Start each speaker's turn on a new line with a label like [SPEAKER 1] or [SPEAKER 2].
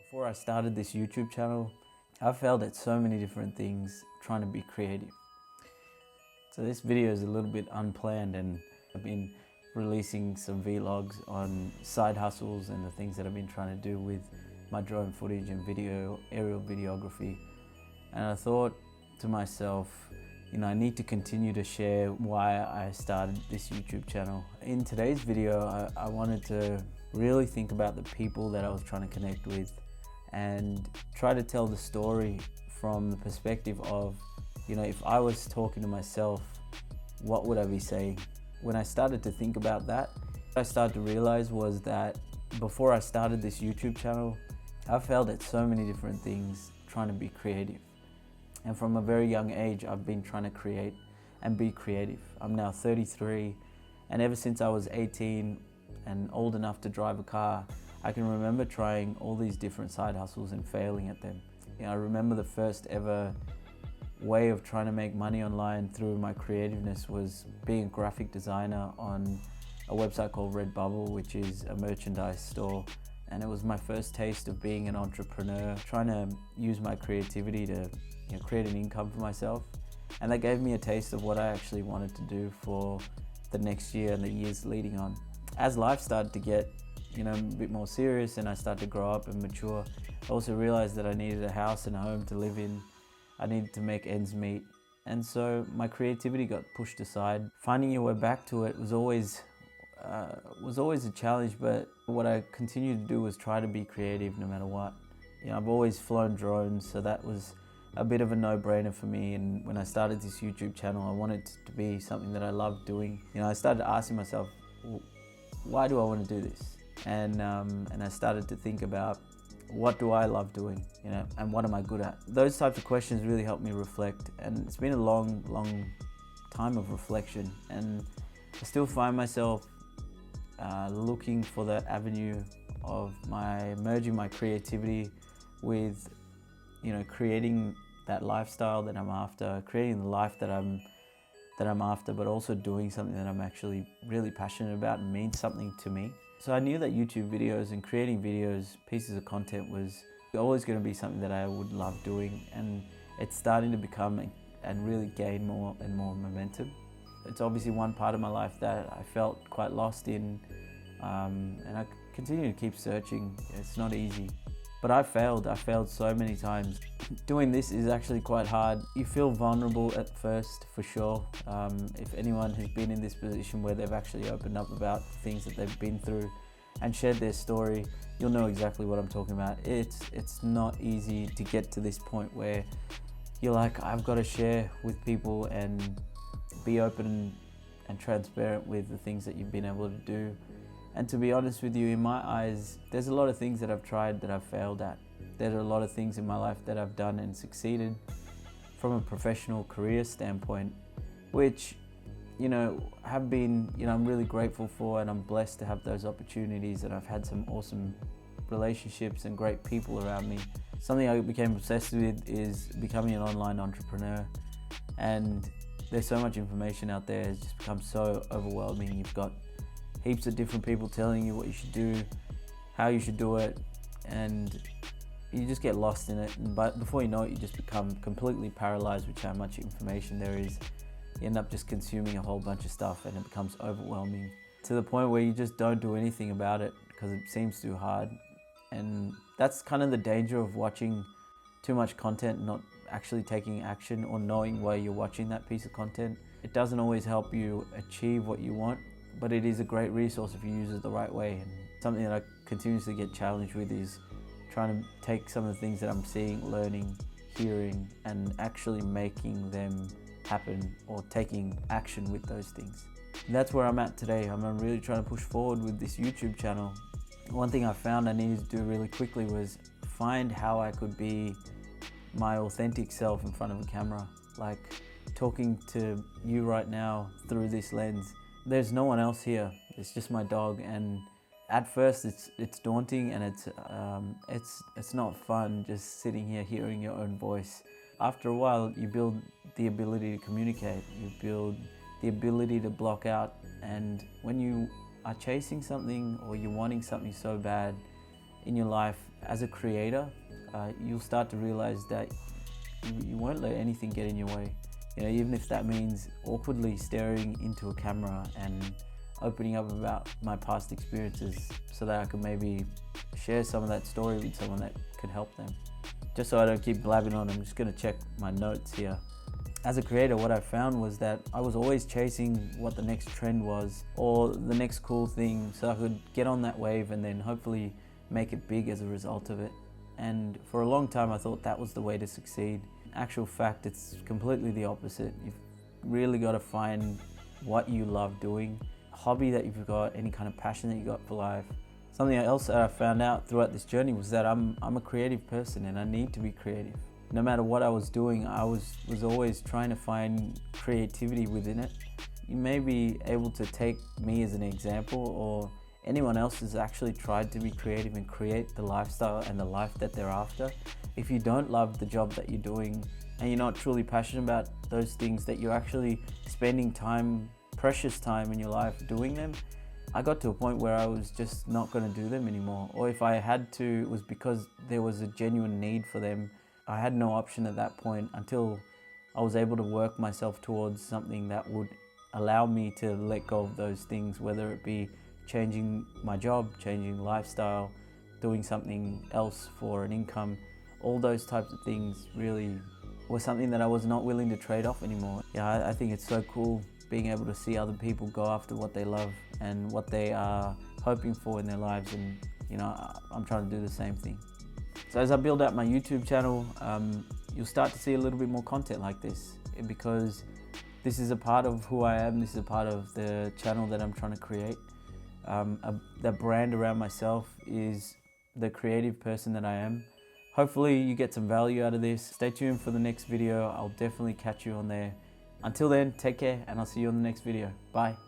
[SPEAKER 1] Before I started this YouTube channel, I failed at so many different things trying to be creative. So this video is a little bit unplanned, and I've been releasing some vlogs on side hustles and the things that I've been trying to do with my drone footage and aerial videography. And I thought to myself, I need to continue to share why I started this YouTube channel. In today's video, I wanted to really think about the people that I was trying to connect with and try to tell the story from the perspective of, if I was talking to myself, what would I be saying? When I started to think about that, what I started to realize was that before I started this YouTube channel, I failed at so many different things trying to be creative. And from a very young age, I've been trying to create and be creative. I'm now 33, and ever since I was 18 and old enough to drive a car, I can remember trying all these different side hustles and failing at them. I remember the first ever way of trying to make money online through my creativeness was being a graphic designer on a website called Redbubble, which is a merchandise store. And it was my first taste of being an entrepreneur, trying to use my creativity to create an income for myself. And that gave me a taste of what I actually wanted to do for the next year and the years leading on. As life started to get a bit more serious and I started to grow up and mature, I also realized that I needed a house and a home to live in. I needed to make ends meet. And so my creativity got pushed aside. Finding your way back to it was always a challenge, but what I continued to do was try to be creative no matter what. I've always flown drones, so that was a bit of a no-brainer for me. And when I started this YouTube channel, I wanted it to be something that I loved doing. I started asking myself, why do I want to do this? And I started to think about, what do I love doing, and what am I good at? Those types of questions really helped me reflect, and it's been a long, long time of reflection, and I still find myself looking for that avenue of merging my creativity with, creating that lifestyle that I'm after, creating the life that I'm after, but also doing something that I'm actually really passionate about and means something to me. So I knew that YouTube videos and creating videos, pieces of content, was always going to be something that I would love doing, and it's starting to become and really gain more and more momentum. It's obviously one part of my life that I felt quite lost in, and I continue to keep searching. It's not easy, but I failed so many times. Doing this is actually quite hard. You feel vulnerable at first, for sure. If anyone has been in this position where they've actually opened up about things that they've been through and shared their story, you'll know exactly what I'm talking about. It's not easy to get to this point where you're like, I've got to share with people and be open and transparent with the things that you've been able to do. And to be honest with you, in my eyes, there's a lot of things that I've tried that I've failed at. There are a lot of things in my life that I've done and succeeded from a professional career standpoint, which, have been, I'm really grateful for, and I'm blessed to have those opportunities, and I've had some awesome relationships and great people around me. Something I became obsessed with is becoming an online entrepreneur, and there's so much information out there, it's just become so overwhelming. You've got heaps of different people telling you what you should do, how you should do it, and you just get lost in it. But before you know it, you just become completely paralyzed with how much information there is. You end up just consuming a whole bunch of stuff, and it becomes overwhelming to the point where you just don't do anything about it because it seems too hard. And that's kind of the danger of watching too much content, not actually taking action or knowing why you're watching that piece of content. It doesn't always help you achieve what you want, but it is a great resource if you use it the right way. And something that I continuously get challenged with is trying to take some of the things that I'm seeing, learning, hearing, and actually making them happen or taking action with those things. And that's where I'm at today. I'm really trying to push forward with this YouTube channel. One thing I found I needed to do really quickly was find how I could be my authentic self in front of a camera. Like talking to you right now through this lens. There's no one else here. It's just my dog, and at first it's daunting, and it's not fun just sitting here hearing your own voice. After a while, you build the ability to communicate. You build the ability to block out, and when you are chasing something or you're wanting something so bad, in your life as a creator, you'll start to realize that you won't let anything get in your way. You know, even if that means awkwardly staring into a camera and opening up about my past experiences so that I could maybe share some of that story with someone that could help them. Just so I don't keep blabbing on, I'm just gonna check my notes here. As a creator, what I found was that I was always chasing what the next trend was or the next cool thing so I could get on that wave and then hopefully make it big as a result of it. And for a long time I thought that was the way to succeed. In actual fact, it's completely the opposite. You've really got to find what you love doing, a hobby that you've got, any kind of passion that you got for life. Something else that I found out throughout this journey was that I'm a creative person and I need to be creative. No matter what I was doing, I was always trying to find creativity within it. You may be able to take me as an example, or anyone else has actually tried to be creative and create the lifestyle and the life that they're after. If you don't love the job that you're doing and you're not truly passionate about those things, that you're actually spending time, precious time in your life doing them, I got to a point where I was just not going to do them anymore. Or if I had to, it was because there was a genuine need for them. I had no option at that point until I was able to work myself towards something that would allow me to let go of those things, whether it be changing my job, changing lifestyle, doing something else for an income. All those types of things really were something that I was not willing to trade off anymore. Yeah, I think it's so cool being able to see other people go after what they love and what they are hoping for in their lives, and you know, I'm trying to do the same thing. So as I build out my YouTube channel, you'll start to see a little bit more content like this, because this is a part of who I am. This is a part of the channel that I'm trying to create. The brand around myself is the creative person that I am. Hopefully you get some value out of this. Stay tuned for the next video. I'll definitely catch you on there. Until then, take care, and I'll see you on the next video. Bye.